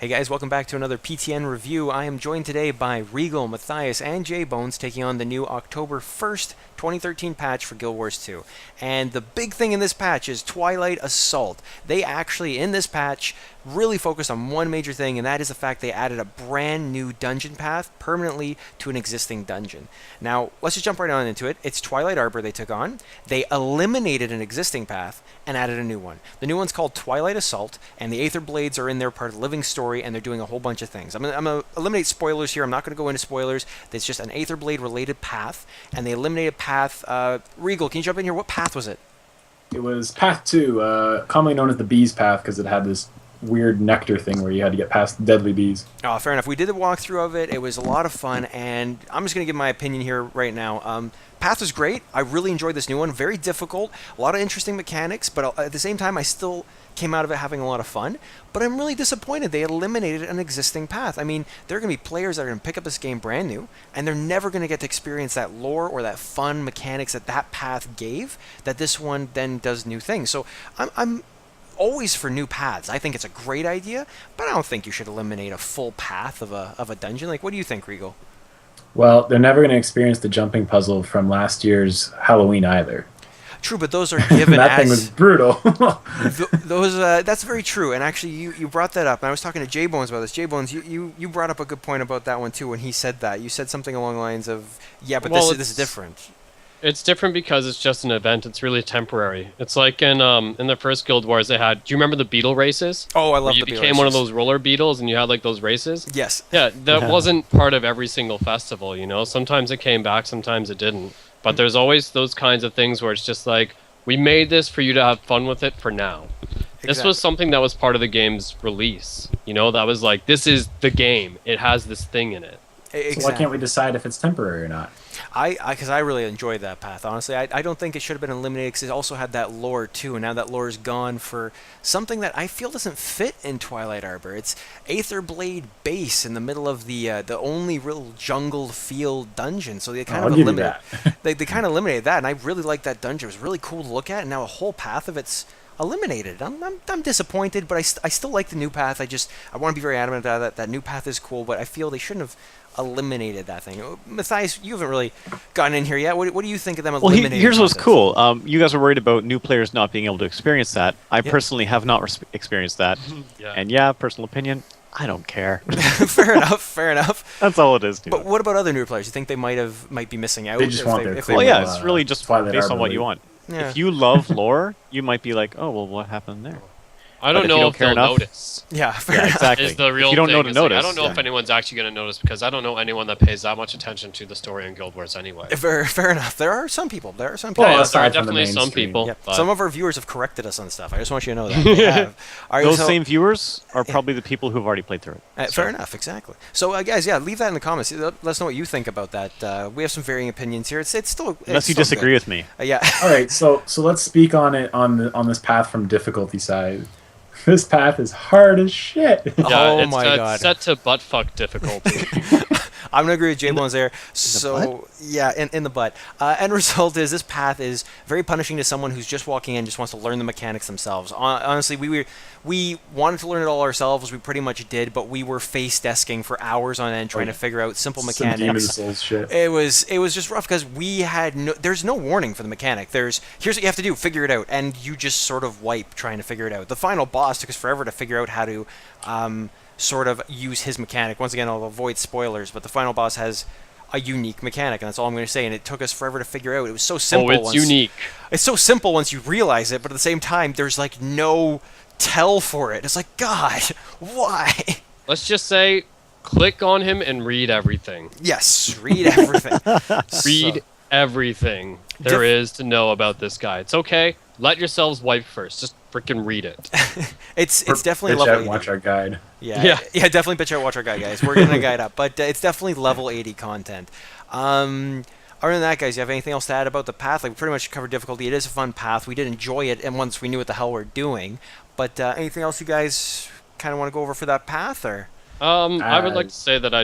Hey guys, welcome back to another PTN review. I am joined today by Regal, Matthias, and J-Bones taking on the new October 1st, 2013 patch for Guild Wars 2. And the big thing in this patch is Twilight Assault. They actually, in this patch, really focused on one major thing, and that is the fact they added a brand new dungeon path permanently to an existing dungeon. Now, let's just jump right on into it. It's Twilight Arbor they took on. They eliminated an existing path and added a new one. The new one's called Twilight Assault, and the Aether Blades are in there, part of the living story, and they're doing a whole bunch of things. I'm going to eliminate spoilers here. I'm not going to go into spoilers. It's just an Aether Blade related path, and they eliminated path. Regal, can you jump in here? What path was it? It was Path 2, commonly known as the Bees Path, because it had this weird nectar thing where you had to get past deadly bees. Oh, fair enough. We did a walkthrough of it. It was a lot of fun, and I'm just going to give my opinion here right now. Path was great. I really enjoyed this new one. Very difficult. A lot of interesting mechanics, but at the same time, I still came out of it having a lot of fun. But I'm really disappointed they eliminated an existing path. I mean, there are going to be players that are going to pick up this game brand new, and they're never going to get to experience that lore or that fun mechanics that that path gave, that this one then does new things. So I'm always for new paths. I think it's a great idea, but I don't think you should eliminate a full path of a dungeon. Like, what do you think, Regal? Well, they're never going to experience the jumping puzzle from last year's Halloween either. True, but those are given that thing was brutal. That's very true. And actually, you brought that up. And I was talking to J-Bones about this. J-Bones, you brought up a good point about that one too when he said that. You said something along the lines of, yeah, but this is different. It's different because it's just an event. It's really temporary. It's like in the first Guild Wars they had. Do you remember the beetle races? Oh, I love the beetle races. You became one of those roller beetles and you had like those races? Yes. Yeah, that wasn't part of every single festival, you know? Sometimes it came back, sometimes it didn't. But there's always those kinds of things where it's just like, we made this for you to have fun with it for now. Exactly. This was something that was part of the game's release. You know, that was like, this is the game. It has this thing in it. Exactly. So why can't we decide if it's temporary or not? Because I really enjoyed that path, honestly. I don't think it should have been eliminated because it also had that lore too, and now that lore is gone for something that I feel doesn't fit in Twilight Arbor. It's Aether Blade base in the middle of the only real jungle field dungeon, so they kind of eliminated they kind of eliminated that, and I really liked that dungeon. It was really cool to look at, and now a whole path of it's eliminated. I'm disappointed, but I still like the new path. I want to be very adamant about that new path is cool, but I feel they shouldn't have eliminated that thing. Matthias, you haven't really gotten in here yet. What do you think of them eliminating? Well, here's what's cool. You guys are worried about new players not being able to experience that. I personally have not experienced that. Yeah. And yeah, personal opinion, I don't care. Fair enough. That's all it is. But what about other new players? You think they might be missing out? They just want their Well, yeah, it's really just based on what you want. Yeah. If you love lore, you might be like, oh, well, what happened there? I don't know if they'll notice. Yeah, fair enough. Exactly. Is the real if you don't thing. know to notice. I don't know if anyone's actually going to notice because I don't know anyone that pays that much attention to the story in Guild Wars anyway. Fair enough. There are some people. Well, aside there are from definitely the some people. Yeah. But Some of our viewers have corrected us on stuff. I just want you to know that. They have. All right, Those same viewers are probably the people who've already played through it. Fair enough, exactly. So, guys, leave that in the comments. Let us know what you think about that. We have some varying opinions here. It's still Unless you disagree with me. Yeah. All right, so let's speak on it on this path from difficulty side. This path is hard as shit. Yeah, oh my god. It's set to buttfuck difficulty. I'm gonna agree with J-Bones there. So in the butt. End result is this path is very punishing to someone who's just walking in, just wants to learn the mechanics themselves. Honestly, we wanted to learn it all ourselves. We pretty much did, but we were face desking for hours on end trying to figure out simple mechanics. Some Demon's Souls shit. It was just rough because we had there's no warning for the mechanic. Here's what you have to do, figure it out, and you just sort of wipe trying to figure it out. The final boss took us forever to figure out how to sort of use his mechanic. Once again, I'll avoid spoilers, but the final boss has a unique mechanic, and that's all I'm going to say, and it took us forever to figure out. It was so simple. Oh, it's unique. It's so simple once you realize it, but at the same time, there's like no tell for it. It's like, God, why? Let's just say, click on him and read everything. Yes, read everything. Read everything there is to know about this guy. It's okay. Let yourselves wipe first. Just freaking read it. It's definitely bitch level out 80. Watch our guide. Yeah, definitely bitch out, watch our guide, guys. We're getting a guide up, but it's definitely level 80 content. Other than that, guys, you have anything else to add about the path? Like, we pretty much covered difficulty. It is a fun path. We did enjoy it, and once we knew what the hell we're doing. But anything else you guys kind of want to go over for that path, or? I would like to say that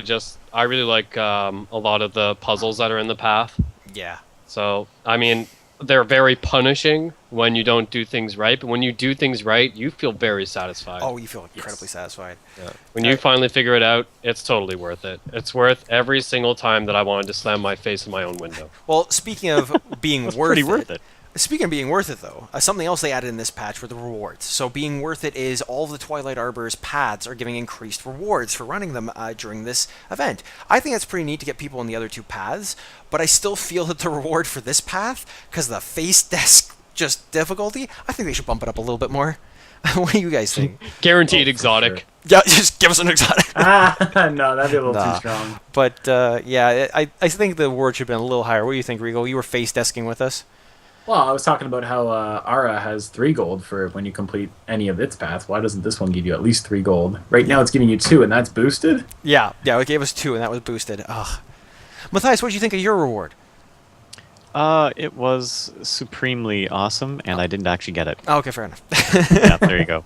I really like a lot of the puzzles that are in the path. Yeah. So, I mean, they're very punishing when you don't do things right. But when you do things right, you feel very satisfied. Oh, you feel incredibly satisfied. Yeah. When you finally figure it out, it's totally worth it. It's worth every single time that I wanted to slam my face in my own window. Well, speaking of being Pretty worth it. Speaking of being worth it, though, something else they added in this patch were the rewards. So being worth it is all of the Twilight Arbor's paths are giving increased rewards for running them during this event. I think that's pretty neat to get people on the other two paths, but I still feel that the reward for this path, because of the face desk just difficulty, I think they should bump it up a little bit more. What do you guys think? Guaranteed exotic. Sure. Yeah, just give us an exotic. No, that'd be a little Nah. too strong. But yeah, I think the reward should have been a little higher. What do you think, Regal? You were face desking with us. Well, I was talking about how Ara has 3 gold for when you complete any of its paths. Why doesn't this one give you at least 3 gold? Right now it's giving you 2, and that's boosted? Yeah, it gave us 2, and that was boosted. Ugh. Matthias, what did you think of your reward? It was supremely awesome, and I didn't actually get it. Oh, okay, fair enough. Yeah, there you go.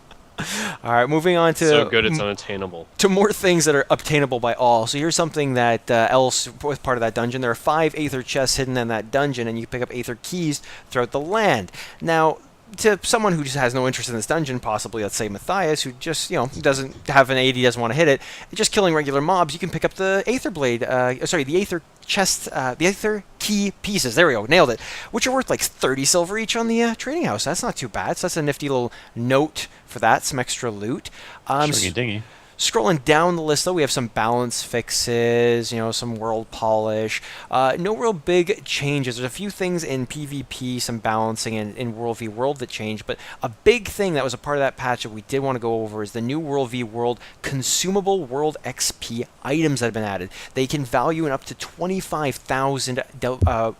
All right, moving on to So good it's unattainable. to more things that are obtainable by all. So here's something that else was part of that dungeon. There are 5 Aether chests hidden in that dungeon, and you pick up Aether keys throughout the land. Now, to someone who just has no interest in this dungeon, possibly, let's say Matthias, who just, doesn't have an AD, doesn't want to hit it, just killing regular mobs, you can pick up the Aether blade, the Aether chest, the Aether key pieces, there we go, nailed it, which are worth like 30 silver each on the trading house. That's not too bad, so that's a nifty little note for that, some extra loot. Shingy dingy. Scrolling down the list, though, we have some balance fixes, some world polish. No real big changes. There's a few things in PvP, some balancing in World v World that changed, but a big thing that was a part of that patch that we did want to go over is the new World v World consumable World XP items that have been added. They can value in up to 25,000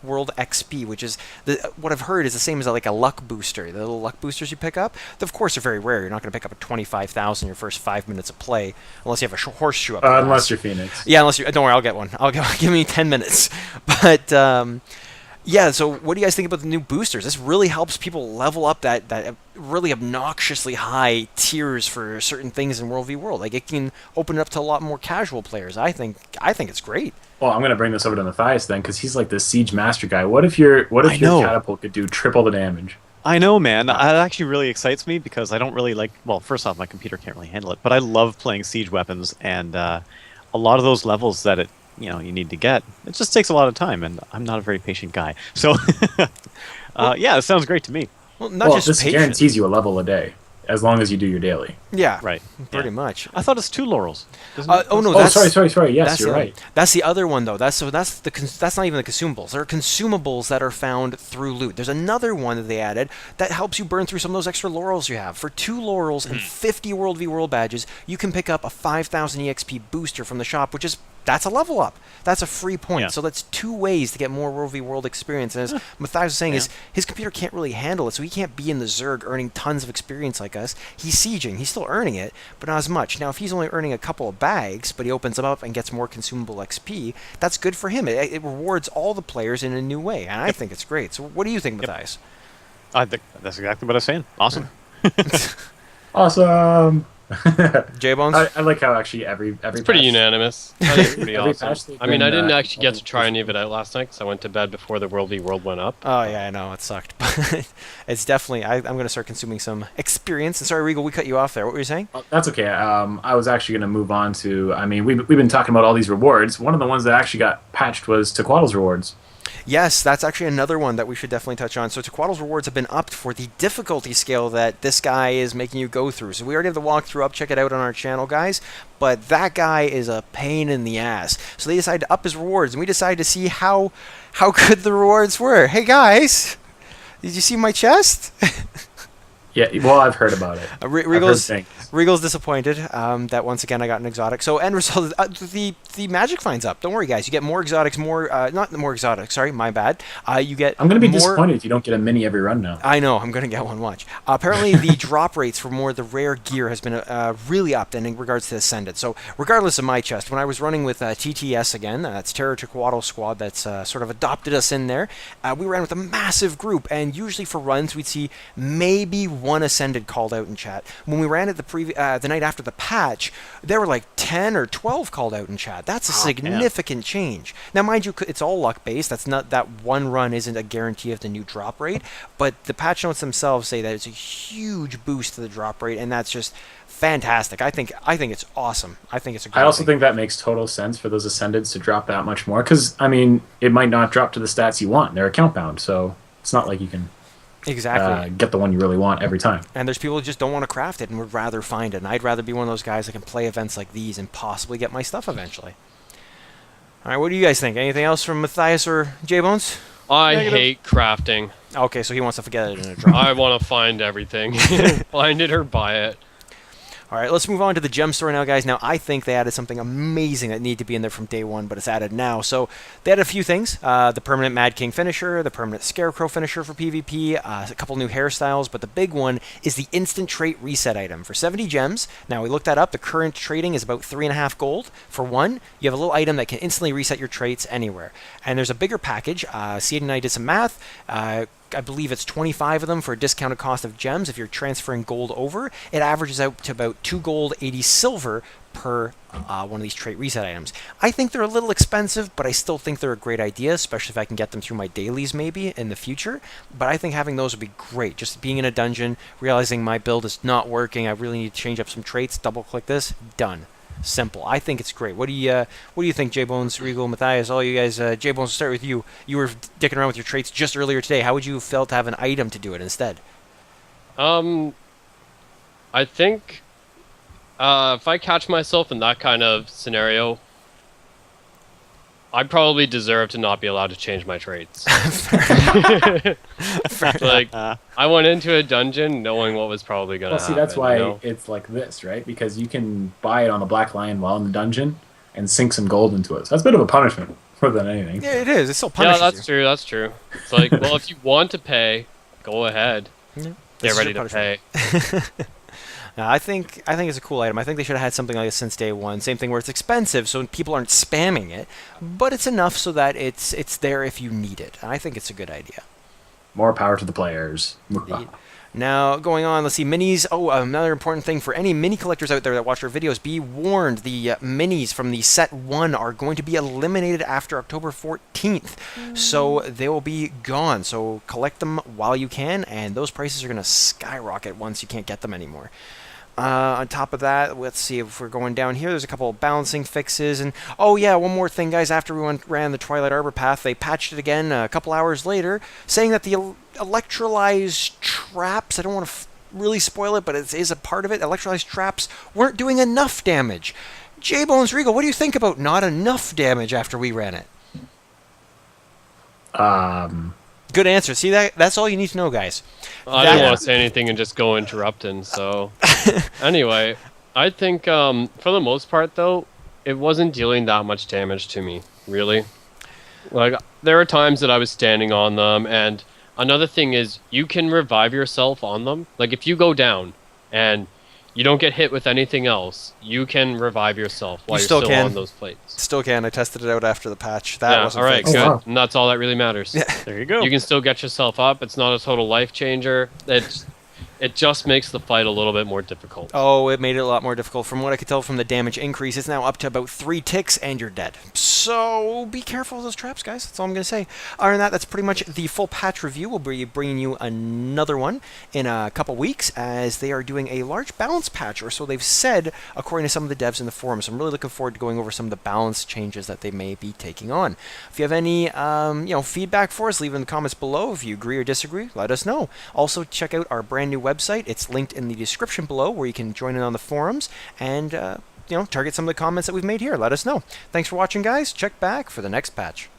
World XP, which is, what I've heard is the same as like a luck booster. The little luck boosters you pick up, of course, are very rare. You're not going to pick up a 25,000 your first 5 minutes of play. Unless you have a horseshoe up your ass. Unless you're Phoenix. Yeah, unless you... Don't worry, I'll get one. Give me 10 minutes. But, yeah, so what do you guys think about the new boosters? This really helps people level up that really obnoxiously high tiers for certain things in World v World. Like, it can open it up to a lot more casual players. I think it's great. Well, I'm going to bring this over to Matthias then, because he's like the siege master guy. What if your catapult could do triple the damage? I know, man. That actually really excites me because I don't really like... Well, first off, my computer can't really handle it, but I love playing siege weapons, and a lot of those levels that you need to get, it just takes a lot of time, and I'm not a very patient guy. So, yeah, it sounds great to me. Well, not just this patient. guarantees you a level a day, as long as you do your daily. Yeah, Right. pretty Yeah. much. I thought it's 2 laurels. Isn't it? Oh, no, Oh, that's... sorry. Yes, That's you're the, right. That's the other one, though. That's not even the consumables. There are consumables that are found through loot. There's another one that they added that helps you burn through some of those extra laurels you have. For 2 laurels and 50 World v World badges, you can pick up a 5,000 EXP booster from the shop, that's a level up. That's a free point. Yeah. So that's 2 ways to get more World v World experience. And as Matthias was saying, his computer can't really handle it, so he can't be in the Zerg earning tons of experience like us. He's sieging. He's still earning it, but not as much. Now, if he's only earning a couple of bags, but he opens them up and gets more consumable XP, that's good for him. It rewards all the players in a new way, and I think it's great. So what do you think, Matthias? I think that's exactly what I was saying. Awesome. Awesome. J-Bones? I like how actually every It's pretty patch- unanimous. I think it's pretty Every awesome. patch they've I mean, I been, didn't actually get to try any of it out last night because I went to bed before the World v World went up. Oh, yeah, I know. It sucked. But it's definitely... I'm going to start consuming some experience. And sorry, Regal, we cut you off there. What were you saying? That's okay. I was actually going to move on to. I mean, we've been talking about all these rewards. One of the ones that actually got patched was Tequaddle's rewards. Yes, that's actually another one that we should definitely touch on. So Tequaddle's rewards have been upped for the difficulty scale that this guy is making you go through. So we already have the walkthrough up. Check it out on our channel, guys. But that guy is a pain in the ass. So they decided to up his rewards, and we decided to see how good the rewards were. Hey, guys, did you see my chest? Yeah, well, I've heard about it. Regal's disappointed that once again I got an exotic. So end result, the magic finds up. Don't worry, guys. You get more exotics, not more exotics. Sorry, my bad. You get. I'm gonna be more, disappointed if you don't get a mini every run now. I know. I'm gonna get one. Watch. Apparently, the drop rates for more of the rare gear has been really upped in regards to Ascendant. So regardless of my chest, when I was running with TTS again, that's Terror Tequaddle Squad, that's sort of adopted us in there. We ran with a massive group, and usually for runs we'd see maybe one Ascended called out in chat. When we ran it the night after the patch, there were like 10 or 12 called out in chat. That's a significant change. Now, mind you, it's all luck based. That's not, that one run isn't a guarantee of the new drop rate, but the patch notes themselves say that it's a huge boost to the drop rate, and that's just fantastic. I think it's awesome. I think it's a great I also thing. think that makes total sense for those Ascendeds to drop that much more, because, I mean, it might not drop to the stats you want. They're account bound, so it's not like you can Exactly. get the one you really want every time. And there's people who just don't want to craft it and would rather find it. And I'd rather be one of those guys that can play events like these and possibly get my stuff eventually. All right, what do you guys think? Anything else from Matthias or J-Bones? I hate crafting. Okay, so he wants to forget it in a drop. I want to find everything. Find it or buy it. All right, let's move on to the gem store now, guys. Now, I think they added something amazing that needed to be in there from day one, but it's added now. So they added a few things. The permanent Mad King finisher, the permanent Scarecrow finisher for PvP, a couple new hairstyles, but the big one is the instant trait reset item for 70 gems. Now, we looked that up. The current trading is about 3.5 gold. For one, you have a little item that can instantly reset your traits anywhere. And there's a bigger package. Seed and I did some math. I believe it's 25 of them for a discounted cost of gems. If you're transferring gold over, it averages out to about 2 gold, 80 silver per one of these trait reset items. I think they're a little expensive, but I still think they're a great idea, especially if I can get them through my dailies maybe in the future. But I think having those would be great. Just being in a dungeon, realizing my build is not working, I really need to change up some traits, double click this, done. Simple. I think it's great. What do you think, J-Bones, Regal, Matthias, all you guys? J-Bones, we'll start with you. You were dicking around with your traits just earlier today. How would you have felt to have an item to do it instead? I think if I catch myself in that kind of scenario, I probably deserve to not be allowed to change my traits. Like, I went into a dungeon knowing what was probably going to happen. Well, see, that's why you know? it's like this, right? Because you can buy it on the Black Lion while in the dungeon and sink some gold into it. So that's a bit of a punishment more than anything. Yeah, it is. It still punishes Yeah, that's true. That's true. It's like, well, if you want to pay, go ahead. Yeah. Get ready to pay. I think it's a cool item. I think they should have had something like this since day one. Same thing where it's expensive, so people aren't spamming it, but it's enough so that it's there if you need it. I think it's a good idea. More power to the players. Indeed. Now, going on, let's see, minis. Oh, another important thing for any mini collectors out there that watch our videos, be warned, the minis from the set 1 are going to be eliminated after October 14th. So they will be gone. So collect them while you can, and those prices are going to skyrocket once you can't get them anymore. On top of that, let's see if we're going down here. There's a couple of balancing fixes. And oh yeah, one more thing, guys. After we ran the Twilight Arbor path, they patched it again a couple hours later, saying that the electrolyzed traps, I don't want to really spoil it, but it is a part of it, electrolyzed traps weren't doing enough damage. J-Bones Regal, what do you think about not enough damage after we ran it? Good answer. See, that's all you need to know, guys. I didn't want to say anything and just go interrupting, so... Anyway, I think, for the most part, though, it wasn't dealing that much damage to me, really. Like, there were times that I was standing on them, and another thing is, you can revive yourself on them. Like, if you go down, and you don't get hit with anything else, you can revive yourself while you're still on those plates. Still can. I tested it out after the patch. That wasn't alright, fixed. good. Oh, wow. And that's all that really matters. Yeah. There you go. You can still get yourself up. It's not a total life changer. It just makes the fight a little bit more difficult. Oh, it made it a lot more difficult. From what I could tell from the damage increase, it's now up to about 3 ticks and you're dead. So be careful of those traps, guys. That's all I'm going to say. Other than that, that's pretty much the full patch review. We'll be bringing you another one in a couple weeks as they are doing a large balance patch, or so they've said, according to some of the devs in the forums. I'm really looking forward to going over some of the balance changes that they may be taking on. If you have any feedback for us, leave it in the comments below. If you agree or disagree, let us know. Also, check out our brand new website. It's linked in the description below where you can join in on the forums and target some of the comments that we've made here. Let us know. Thanks for watching, guys. Check back for the next patch.